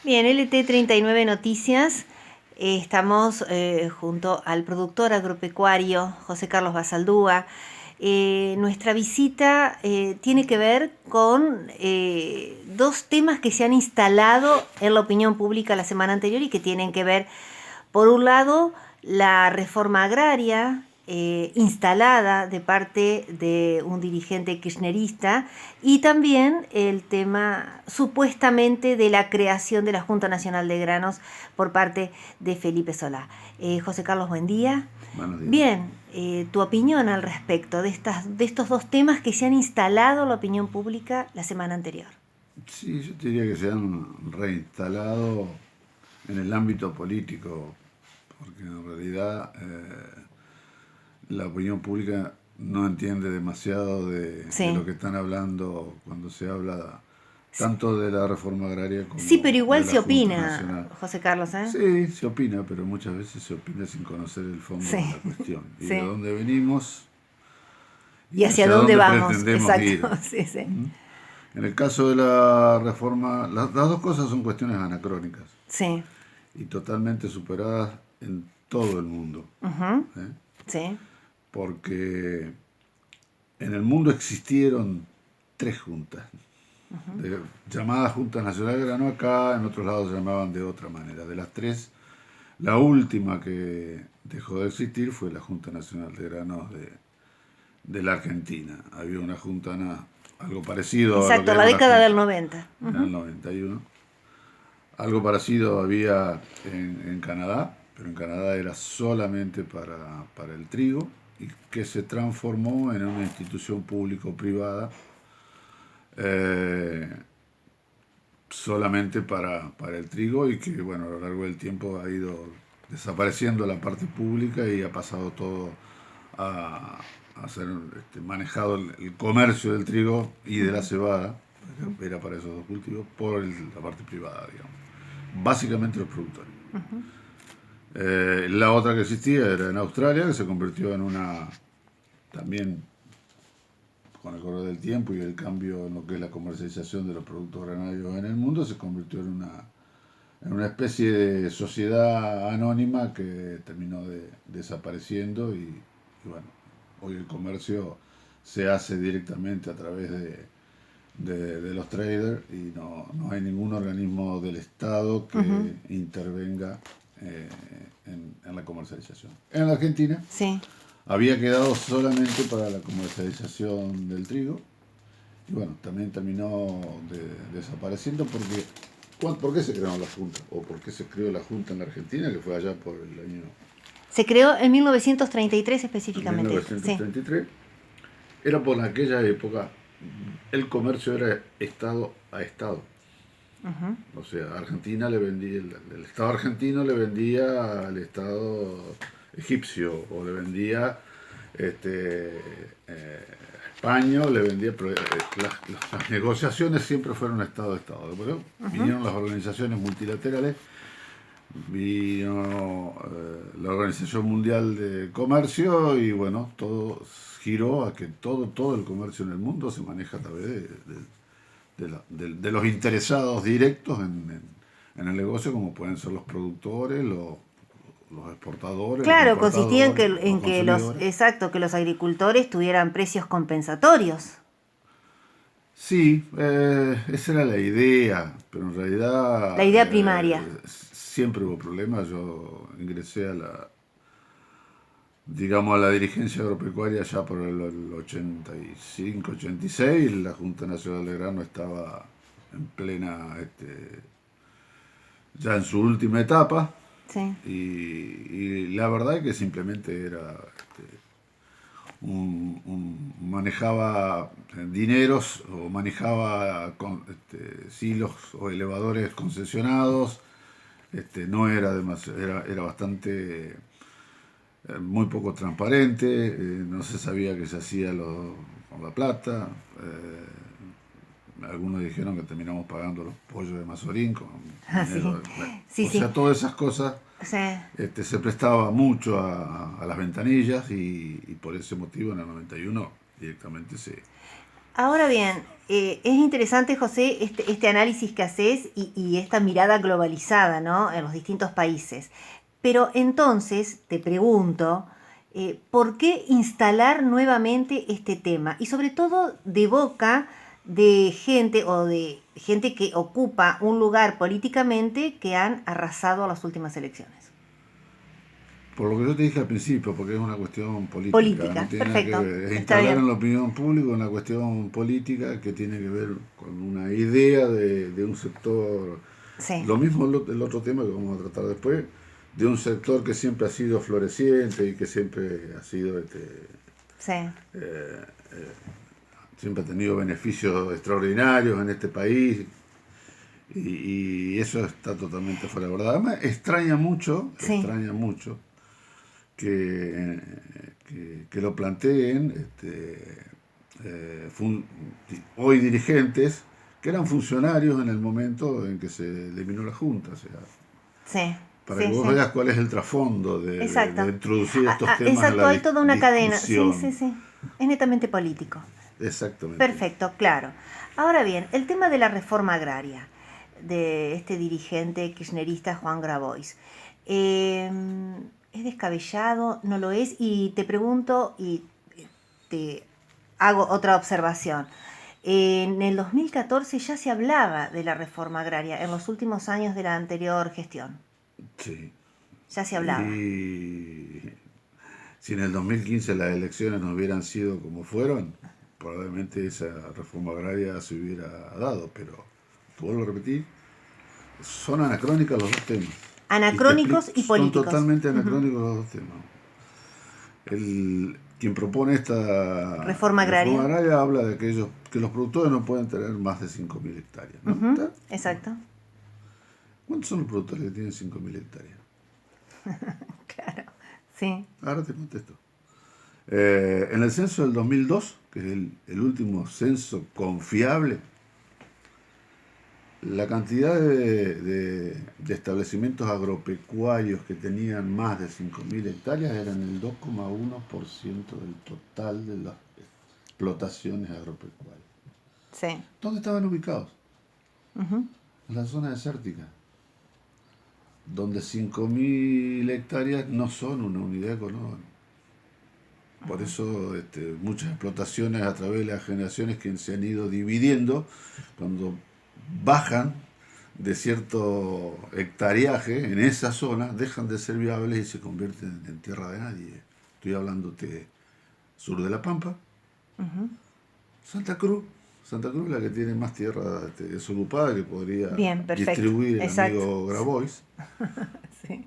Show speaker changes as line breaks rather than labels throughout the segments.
Bien, LT39 Noticias. Estamos junto al productor agropecuario José Carlos Basaldúa. Nuestra visita tiene que ver con dos temas que se han instalado en la opinión pública la semana anterior y que tienen que ver, por un lado, la reforma agraria instalada de parte de un dirigente kirchnerista y también el tema supuestamente de la creación de la Junta Nacional de Granos por parte de Felipe Solá. José Carlos, buen día.
Buenos días.
Bien, tu opinión al respecto de estos dos temas que se han instalado en la opinión pública la semana anterior.
Sí, yo te diría que se han reinstalado en el ámbito político, porque en realidad la opinión pública no entiende demasiado de lo
Sí.
que están hablando cuando se habla tanto de la reforma agraria
Sí, pero
como de
igual
la
se
Junta
opina,
Nacional.
José Carlos, ¿eh?
Sí, se opina, pero muchas veces se opina sin conocer el fondo
Sí,
de la cuestión y de
sí.
dónde venimos
¿Y
y
hacia
hacia
dónde
dónde
vamos?
pretendemos
Exacto,
ir.
sí, sí.
¿Mm? En el caso de la reforma, las dos cosas son cuestiones anacrónicas
Sí.
y totalmente superadas en todo el mundo.
Ujú.
¿Eh?
Sí.
Porque en el mundo existieron tres juntas, llamadas Juntas Nacionales de Grano acá, en otros lados se llamaban de otra manera. De las tres, la última que dejó de existir fue la Junta Nacional de Granos de la Argentina. Había una junta, algo parecido a lo que
Exacto,
era
la
una
década del
junta
90.
en el 91. Algo parecido había en Canadá, pero en Canadá era solamente para el trigo y que se transformó en una institución público-privada eh, solamente para el trigo y que bueno, a lo largo del tiempo ha ido desapareciendo la parte pública y ha pasado todo a ser manejado el comercio del trigo y de la cebada, que era para esos dos cultivos, por la parte privada, digamos. Básicamente los productores. La otra que existía era en Australia, que se convirtió en una, también con el correr del tiempo y el cambio en lo que es la comercialización de los productos granarios en el mundo, se convirtió en una especie de sociedad anónima que terminó desapareciendo y bueno, hoy el comercio se hace directamente a través de los traders y no hay ningún organismo del Estado
Ujú.
que intervenga en la comercialización. En la Argentina
Sí.
había quedado solamente para la comercialización del trigo y bueno, también terminó desapareciendo porque ¿por qué se crearon las juntas? ¿O por qué se creó la junta en la Argentina, que fue allá por el año
Se creó en 1933 específicamente. Sí.
1933? Era por aquella época el comercio era Estado a Estado.
Ujú.
O sea, Argentina le vendía, el Estado argentino le vendía al Estado egipcio o le vendía este, España, le vendía, pero las negociaciones siempre fueron Estado a Estado. Después
Ujú.
vinieron las organizaciones multilaterales, vino la Organización Mundial de Comercio y bueno, todo giró a que todo el comercio en el mundo se maneja a través de los interesados directos en el negocio, como pueden ser los productores, los exportadores, los
Claro, consistía
importadores, los
en que
consumidores.
exacto, que los agricultores tuvieran precios compensatorios.
Sí, esa era la idea, pero en
La
realidad
idea primaria.
siempre hubo problemas. Yo ingresé digamos, a la dirigencia agropecuaria ya por el 85, 86, la Junta Nacional de Grano estaba en plena ya en su última etapa
Sí.
y la verdad es que simplemente era manejaba dineros o manejaba silos o elevadores concesionados. No era demasiado, era bastante muy poco transparente, no se sabía qué se hacía con la plata. Algunos dijeron que terminamos pagando los pollos de Mazorín con
Ah, sí.
dinero.
Sí,
O
sí.
sea, todas esas cosas
Sí.
se prestaba mucho a las ventanillas y por ese motivo en el 91 directamente
Ahora bien, es interesante, José, este análisis que haces y esta mirada globalizada, ¿no? En los distintos países. Pero entonces te pregunto, ¿por qué instalar nuevamente este tema? Y sobre todo de boca de gente o de gente que ocupa un lugar políticamente que han arrasado a las últimas elecciones.
Por lo que yo te dije al principio, porque es una cuestión política, no
Política,
tiene nada que
perfecto,
ver, es
está
instalar
bien.
en la opinión pública una cuestión política que tiene que ver con una idea de un sector,
Sí,
lo mismo el otro tema que vamos a tratar después, de un sector que siempre ha sido floreciente y que siempre ha sido,
sí,
siempre ha tenido beneficios extraordinarios en este país y eso está totalmente fuera de verdad. Además,
sí,
extraña mucho que, que lo planteen fun- hoy dirigentes que eran funcionarios en el momento en que se eliminó la Junta. O sea,
sí,
para que
sí,
vos
sí.
veas cuál es el trasfondo de
Exacto.
introducir estos temas en
Exacto,
la
hay toda una cadena. Sí,
discusión.
sí, sí. Es netamente político.
Exactamente.
Perfecto, claro. Ahora bien, el tema de la reforma agraria de este dirigente kirchnerista Juan Grabois. Eh, ¿Es descabellado? ¿No lo es? Y te pregunto y te hago otra observación. En el 2014 ya se hablaba de la reforma agraria en los últimos años de la anterior gestión.
Sí.
Ya se hablaba.
Y si en el 2015 las elecciones no hubieran sido como fueron, probablemente esa reforma agraria se hubiera dado, pero, te vuelvo a repetir, son anacrónicos los dos temas. Y te explico,
Anacrónicos y
son
políticos.
totalmente
Ujú.
anacrónicos los dos temas. Quien propone esta
Reforma
reforma
agraria.
agraria habla de que que los productores no pueden tener más de 5.000 hectáreas, ¿no?
Ujú,
¿Está?
exacto.
¿Cuántos son los productores que tienen 5.000 hectáreas?
Claro. Sí.
Ahora te contesto. En el censo del 2002, que es el último censo confiable, la cantidad de establecimientos agropecuarios que tenían más de 5.000 hectáreas eran el 2,1% del total de las explotaciones agropecuarias.
Sí.
¿Dónde estaban ubicados?
Ujú.
En la zona desértica, donde 5.000 hectáreas no son una unidad económica. Por eso muchas explotaciones a través de las generaciones que se han ido dividiendo, cuando bajan de cierto hectareaje en esa zona, dejan de ser viables y se convierten en tierra de nadie. Estoy hablando de sur de La Pampa,
Ujú.
Santa Cruz. Santa Cruz es la que tiene más tierra desocupada que podría
Bien, perfecto.
distribuir el
Exacto.
amigo Grabois.
Sí.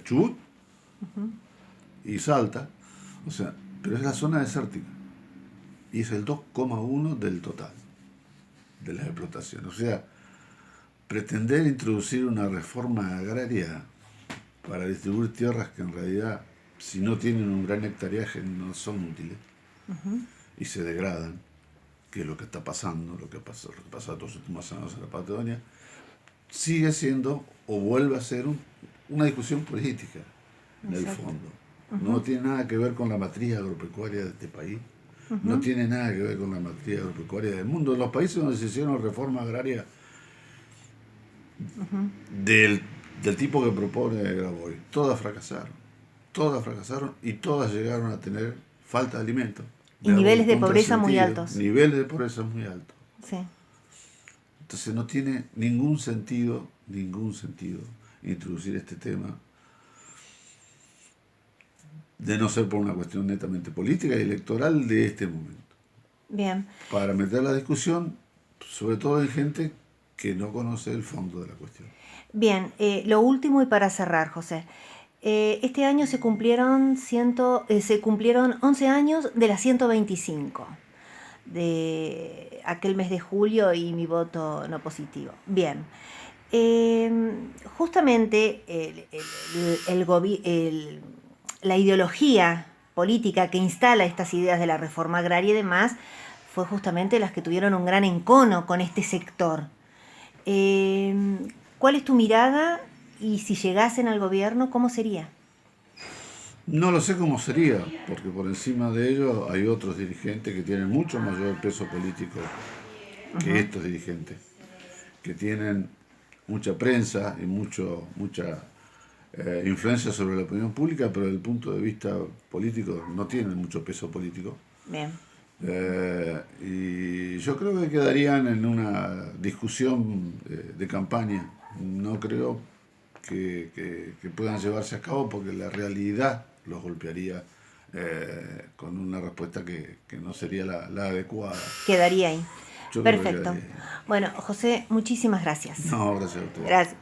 Chubut y Salta. O sea, pero es la zona desértica. Y es el 2,1 del total de las explotaciones. O sea, pretender introducir una reforma agraria para distribuir tierras que en realidad, si no tienen un gran hectareaje, no son útiles
Ujú.
y se degradan, que es lo que está pasando, lo que pasa todos los últimos años en la Patagonia, sigue siendo o vuelve a ser una discusión política en el
Exacto.
fondo. No
Ujú.
tiene nada que ver con la matriz agropecuaria de este país, no
Ujú.
tiene nada que ver con la matriz agropecuaria del mundo. En los países donde se hicieron reforma agraria
Ujú.
del, del tipo que propone Grabois, todas fracasaron y todas llegaron a tener falta de alimentos,
Y
de árbol
niveles de pobreza muy
contrasentido,
altos.
niveles de pobreza muy altos.
Sí.
Entonces no tiene ningún sentido introducir este tema, de no ser por una cuestión netamente política y electoral de este momento.
Bien.
Para meter la discusión, sobre todo en gente que no conoce el fondo de la cuestión.
Bien, lo último y para cerrar, José. Este año se cumplieron 11 años de la 125, de aquel mes de julio y mi voto no positivo. Bien, justamente la ideología política que instala estas ideas de la reforma agraria y demás fue justamente las que tuvieron un gran encono con este sector. ¿Cuál es tu mirada y si llegasen al gobierno, cómo sería?
No lo sé cómo sería, porque por encima de ellos hay otros dirigentes que tienen mucho mayor peso político que
Ujú.
estos dirigentes, que tienen mucha prensa y mucha influencia sobre la opinión pública, pero desde el punto de vista político no tienen mucho peso político.
Bien,
Y yo creo que quedarían en una discusión de campaña. No creo que puedan llevarse a cabo porque la realidad los golpearía con una respuesta que no sería la adecuada.
quedaría ahí.
Yo creo que
Perfecto.
quedaría ahí.
Bueno, José, muchísimas gracias.
No, gracias a ustedes.
Gracias.